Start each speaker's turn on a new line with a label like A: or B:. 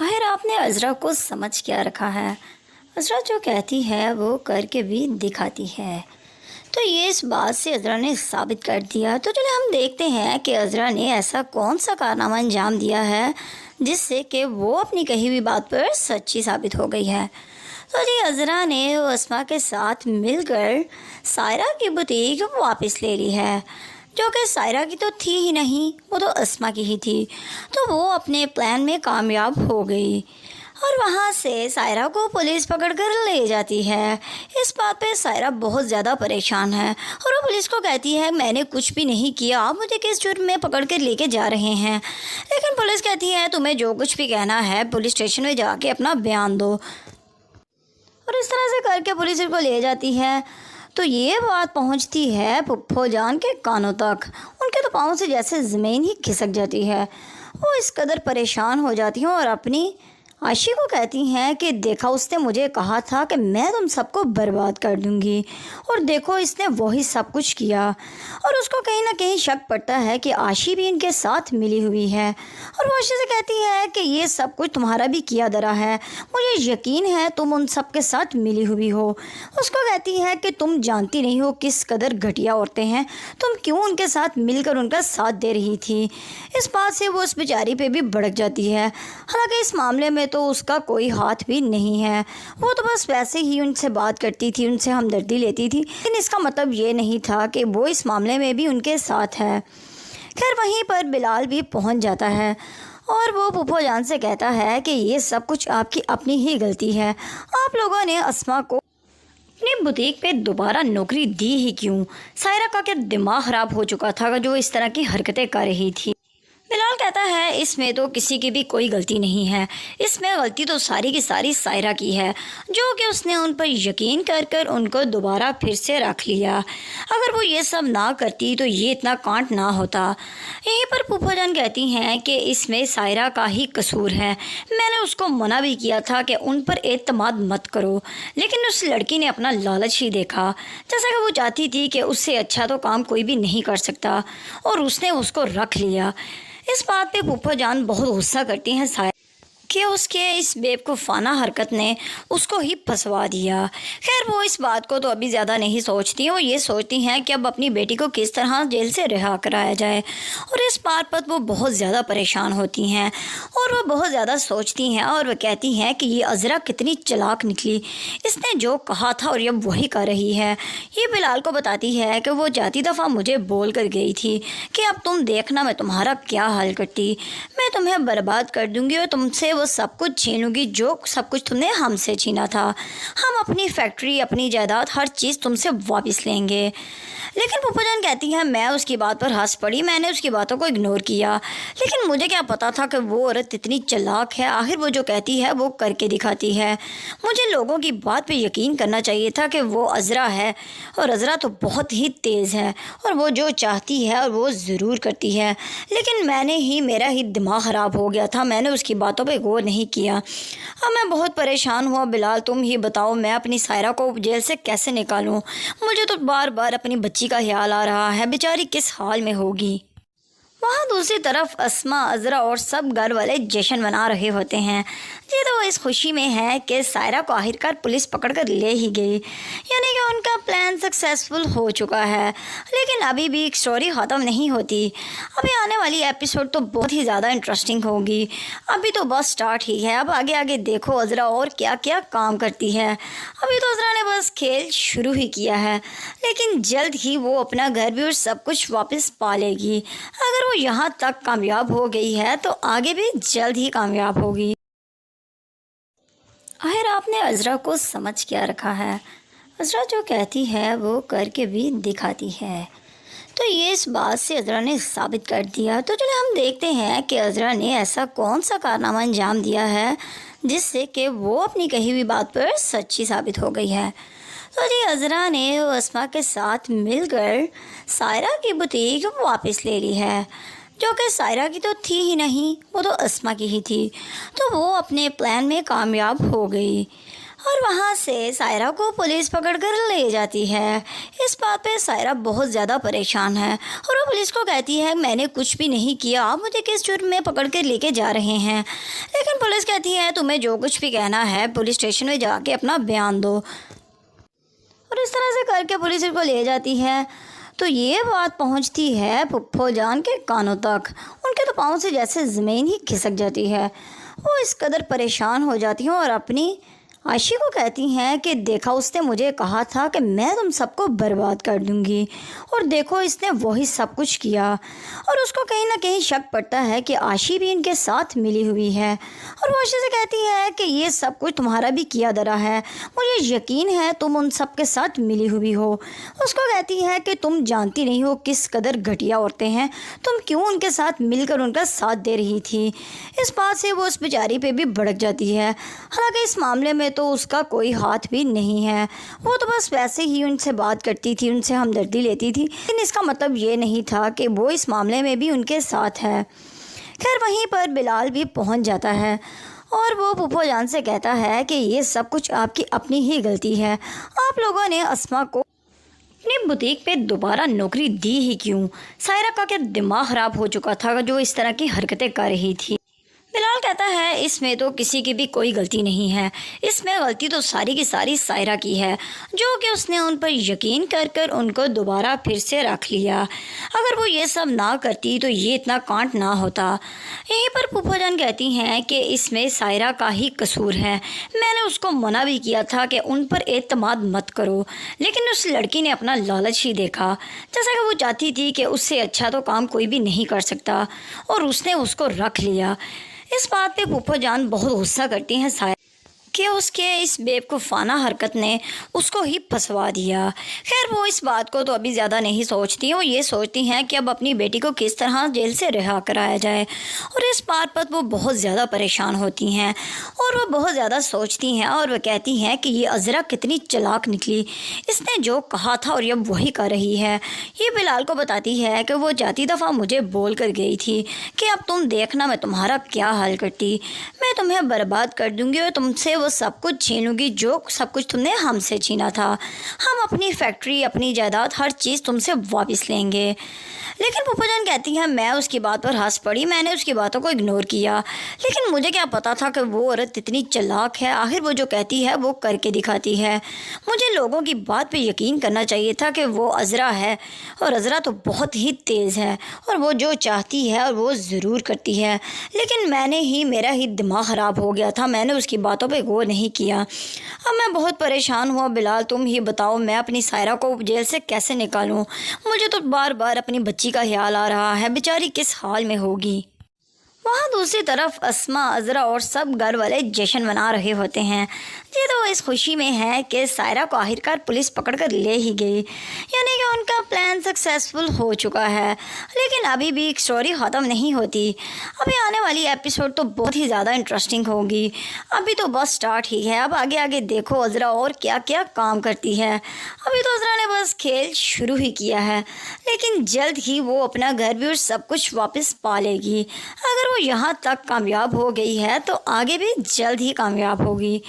A: आखिर आपने अज़रा को समझ क्या रखा है। अज़रा जो कहती है वो करके भी दिखाती है। तो ये इस बात से अज़रा ने साबित कर दिया। तो चलिए हम देखते हैं कि अज़रा ने ऐसा कौन सा कारनामा अंजाम दिया है जिससे कि वो अपनी कही हुई बात पर सच्ची साबित हो गई है। तो जी अज़रा ने वो अस्मा के साथ मिलकर सायरा की बुटीक वापस ले ली है, जो कि सायरा की तो थी ही नहीं, वो तो अस्मा की ही थी। तो वो अपने प्लान में कामयाब हो गई और वहाँ से सायरा को पुलिस पकड़ कर ले जाती है। इस बात पे सायरा बहुत ज़्यादा परेशान है और वो पुलिस को कहती है मैंने कुछ भी नहीं किया, आप मुझे किस जुर्म में पकड़ कर लेके जा रहे हैं। लेकिन पुलिस कहती है तुम्हें जो कुछ भी कहना है पुलिस स्टेशन में जाके अपना बयान दो। और इस तरह से करके पुलिस को ले जाती है। तो ये बात पहुंचती है पुप्पो जान के कानों तक। उनके तो पाँव से जैसे ज़मीन ही खिसक जाती है। वो इस कदर परेशान हो जाती हैं और अपनी आशी को कहती हैं कि देखा उसने मुझे कहा था कि मैं तुम सबको बर्बाद कर दूंगी, और देखो इसने वही सब कुछ किया। और उसको कहीं ना कहीं शक पड़ता है कि आशी भी इनके साथ मिली हुई है। और वो आशी से कहती है कि ये सब कुछ तुम्हारा भी किया धरा है, मुझे यकीन है तुम उन सब के साथ मिली हुई हो। उसको कहती है कि तुम जानती नहीं हो किस कदर घटिया औरतें हैं, तुम क्यों उनके साथ मिलकर उनका साथ दे रही थी। इस बात से वो उस बेचारी पे भी भड़क जाती है। हालांकि इस मामले में तो उसका कोई हाथ भी नहीं है, वो तो बस वैसे ही उनसे बात करती थी, उनसे हमदर्दी लेती थी, लेकिन इसका मतलब ये नहीं था कि वो इस मामले में भी उनके साथ है। खैर वहीं पर बिलाल भी पहुंच जाता है और वो पुप्पो जान से कहता है कि ये सब कुछ आपकी अपनी ही गलती है, आप लोगों ने अस्मा को अपनी बुटीक पे दोबारा नौकरी दी ही क्यों। सायरा का क्या दिमाग ख़राब हो चुका था जो इस तरह की हरकतें कर रही थी। बिलाल कहता है इसमें तो किसी की भी कोई गलती नहीं है, इसमें गलती तो सारी की सारी सायरा की है, जो कि उसने उन पर यकीन कर कर उनको दोबारा फिर से रख लिया। अगर वो ये सब ना करती तो ये इतना कांड ना होता। यहीं पर पुप्पो जान कहती हैं कि इसमें सायरा का ही कसूर है, मैंने उसको मना भी किया था कि उन पर एतमाद मत करो, लेकिन उस लड़की ने अपना लालच ही देखा। जैसा कि वो चाहती थी कि उससे अच्छा तो काम कोई भी नहीं कर सकता, और उसने उसको रख लिया। इस बात पे पुप्पो जान बहुत गुस्सा करती हैं सायरा कि उसके इस बेवकूफ़ाना हरकत ने उसको ही फंसवा दिया। खैर वो इस बात को तो अभी ज़्यादा नहीं सोचती हैं, वो ये सोचती हैं कि अब अपनी बेटी को किस तरह जेल से रिहा कराया जाए। और इस बात पर वो बहुत ज़्यादा परेशान होती हैं और वो बहुत ज़्यादा सोचती हैं और वो कहती हैं कि ये अज़रा कितनी चालाक निकली, इसने जो कहा था और अब वही कर रही है। ये बिलाल को बताती है कि वो जाती दफ़ा मुझे बोल कर गई थी कि अब तुम देखना मैं तुम्हारा क्या हाल करती, मैं तुम्हें बर्बाद कर दूँगी और तुमसे वो सब कुछ छीन लूँगी जो सब कुछ तुमने हमसे छीना था। हम अपनी फैक्ट्री, अपनी जायदाद, हर चीज़ तुमसे वापस लेंगे। लेकिन पुप्पो जान कहती हैं मैं उसकी बात पर हंस पड़ी, मैंने उसकी बातों को इग्नोर किया, लेकिन मुझे क्या पता था कि वो औरत इतनी चालाक है। आखिर वो जो कहती है वो करके दिखाती है। मुझे लोगों की बात पे यकीन करना चाहिए था कि वो अज़रा है, और अज़रा तो बहुत ही तेज़ है और वो जो चाहती है और वो ज़रूर करती है। लेकिन मेरा ही दिमाग ख़राब हो गया था, मैंने उसकी बातों पे गौर नहीं किया। अब मैं बहुत परेशान हुआ। बिलाल तुम ही बताओ मैं अपनी सायरा को जेल से कैसे निकालूं। मुझे तो बार बार अपनी बच्ची का ख्याल आ रहा है, बेचारी किस हाल में होगी। वहाँ दूसरी तरफ अस्मा, अज़रा और सब घर वाले जश्न मना रहे होते हैं। ये तो इस खुशी में है कि सायरा को आखिरकार पुलिस पकड़ कर ले ही गई, यानी कि उनका प्लान सक्सेसफुल हो चुका है। लेकिन अभी भी स्टोरी ख़त्म नहीं होती। अभी आने वाली एपिसोड तो बहुत ही ज़्यादा इंटरेस्टिंग होगी। अभी तो बस स्टार्ट ही है, अब आगे आगे देखो अज़रा और क्या क्या काम करती है। अभी तो अज़रा ने बस खेल शुरू ही किया है, लेकिन जल्द ही वो अपना घर भी और सब कुछ वापस पा लेगी। अगर वो यहाँ तक कामयाब हो गई है तो आगे भी जल्द ही कामयाब होगी। आखिर आपने अज़रा को समझ क्या रखा है। अज़रा जो कहती है वो करके भी दिखाती है। तो ये इस बात से अज़रा ने साबित कर दिया। तो चलिए हम देखते हैं कि अज़रा ने ऐसा कौन सा कारनामा अंजाम दिया है जिससे कि वो अपनी कही हुई बात पर सच्ची साबित हो गई है। तो जी अज़रा ने वो अस्मा के साथ मिलकर सायरा की बुटीक वापस ले ली है, जो कि सायरा की तो थी ही नहीं, वो तो अस्मा की ही थी। तो वो अपने प्लान में कामयाब हो गई और वहाँ से सायरा को पुलिस पकड़ कर ले जाती है। इस बात पे सायरा बहुत ज़्यादा परेशान है और वो पुलिस को कहती है मैंने कुछ भी नहीं किया, आप मुझे किस जुर्म में पकड़ कर लेके जा रहे हैं। लेकिन पुलिस कहती है तुम्हें जो कुछ भी कहना है पुलिस स्टेशन में जाके अपना बयान दो। और इस तरह से करके पुलिस इनको ले जाती है। तो ये बात पहुंचती है फुफ्फो जान के कानों तक। उनके तो पाँव से जैसे ज़मीन ही खिसक जाती है। वो इस कदर परेशान हो जाती हैं और अपनी आशी को कहती हैं कि देखा उसने मुझे कहा था कि मैं तुम सबको बर्बाद कर दूंगी, और देखो इसने वही सब कुछ किया। और उसको कहीं ना कहीं शक पड़ता है कि आशी भी इनके साथ मिली हुई है। और वो आशी से कहती है कि ये सब कुछ तुम्हारा भी किया धरा है, मुझे यकीन है तुम उन सब के साथ मिली हुई हो। उसको कहती है कि तुम जानती नहीं हो किस कदर घटिया औरतें हैं, तुम क्यों उनके साथ मिलकर उनका साथ दे रही थी। इस बात से वो उस बेचारी पे भी भड़क जाती है। हालांकि इस मामले में तो उसका कोई हाथ भी नहीं है, वो तो बस वैसे ही उनसे बात करती थी, उनसे हमदर्दी लेती थी, लेकिन इसका मतलब ये नहीं था कि वो इस मामले में भी उनके साथ है। खैर वहीं पर बिलाल भी पहुंच जाता है और वो फूफो जान से कहता है कि ये सब कुछ आपकी अपनी ही गलती है, आप लोगों ने अस्मा को अपनी बुटीक पे दोबारा नौकरी दी ही क्यों। सायरा का क्या दिमाग ख़राब हो चुका था जो इस तरह की हरकतें कर रही थी। बिलाल कहता है इसमें तो किसी की भी कोई गलती नहीं है, इसमें गलती तो सारी की सारी सायरा की है, जो कि उसने उन पर यकीन कर कर उनको दोबारा फिर से रख लिया। अगर वो ये सब ना करती तो ये इतना कांड ना होता। यहीं पर फूफो जान कहती हैं कि इसमें सायरा का ही कसूर है, मैंने उसको मना भी किया था कि उन पर एतमाद मत करो, लेकिन उस लड़की ने अपना लालच ही देखा। जैसा कि वो चाहती थी कि उससे अच्छा तो काम कोई भी नहीं कर सकता, और उसने उसको रख लिया। इस बात पे फूफो जान बहुत गुस्सा करती हैं सायरा कि उसके इस बेवकूफ़ाना हरकत ने उसको ही फंसवा दिया। खैर वो इस बात को तो अभी ज़्यादा नहीं सोचती, वो ये सोचती हैं कि अब अपनी बेटी को किस तरह जेल से रिहा कराया जाए, और इस बात पर वो बहुत ज़्यादा परेशान होती हैं और वो बहुत ज़्यादा सोचती हैं। और वह कहती हैं कि ये अज़रा कितनी चालाक निकली, इसने जो कहा था और अब वही कर रही है। ये बिलाल को बताती है कि वो जाती दफ़ा मुझे बोल कर गई थी कि अब तुम देखना मैं तुम्हारा क्या हाल करती, मैं तुम्हें बर्बाद कर दूँगी और तुमसे वो सब कुछ छीन लूँगी जो सब कुछ तुमने हमसे छीना था। हम अपनी फैक्ट्री, अपनी जायदाद, हर चीज़ तुमसे वापस लेंगे। लेकिन फूफो जान कहती हैं मैं उसकी बात पर हंस पड़ी, मैंने उसकी बातों को इग्नोर किया, लेकिन मुझे क्या पता था कि वो औरत इतनी चालाक है। आखिर वो जो कहती है वो करके दिखाती है। मुझे लोगों की बात पे यकीन करना चाहिए था कि वो अज़रा है, और अज़रा तो बहुत ही तेज़ है और वो जो चाहती है और वो ज़रूर करती है। लेकिन मेरा ही दिमाग ख़राब हो गया था, मैंने उसकी बातों पे गौर नहीं किया। अब मैं बहुत परेशान हुआ। बिलाल तुम ही बताओ मैं अपनी सायरा को जेल से कैसे निकालूं। मुझे तो बार बार अपनी बच्ची का ख्याल आ रहा है, बेचारी किस हाल में होगी। वहाँ दूसरी तरफ अस्मा, अज़रा और सब घर वाले जश्न मना रहे होते हैं। ये तो इस खुशी में है कि सायरा को आखिरकार पुलिस पकड़ कर ले ही गई, यानी कि उनका प्लान सक्सेसफुल हो चुका है। लेकिन अभी भी स्टोरी ख़त्म नहीं होती। अभी आने वाली एपिसोड तो बहुत ही ज़्यादा इंटरेस्टिंग होगी। अभी तो बस स्टार्ट ही है, अब आगे आगे देखो अज़रा और क्या क्या काम करती है। अभी तो अज़रा ने बस खेल शुरू ही किया है, लेकिन जल्द ही वो अपना घर भी और सब कुछ वापस पा लेगी। अगर वो यहाँ तक कामयाब हो गई है तो आगे भी जल्द ही कामयाब होगी।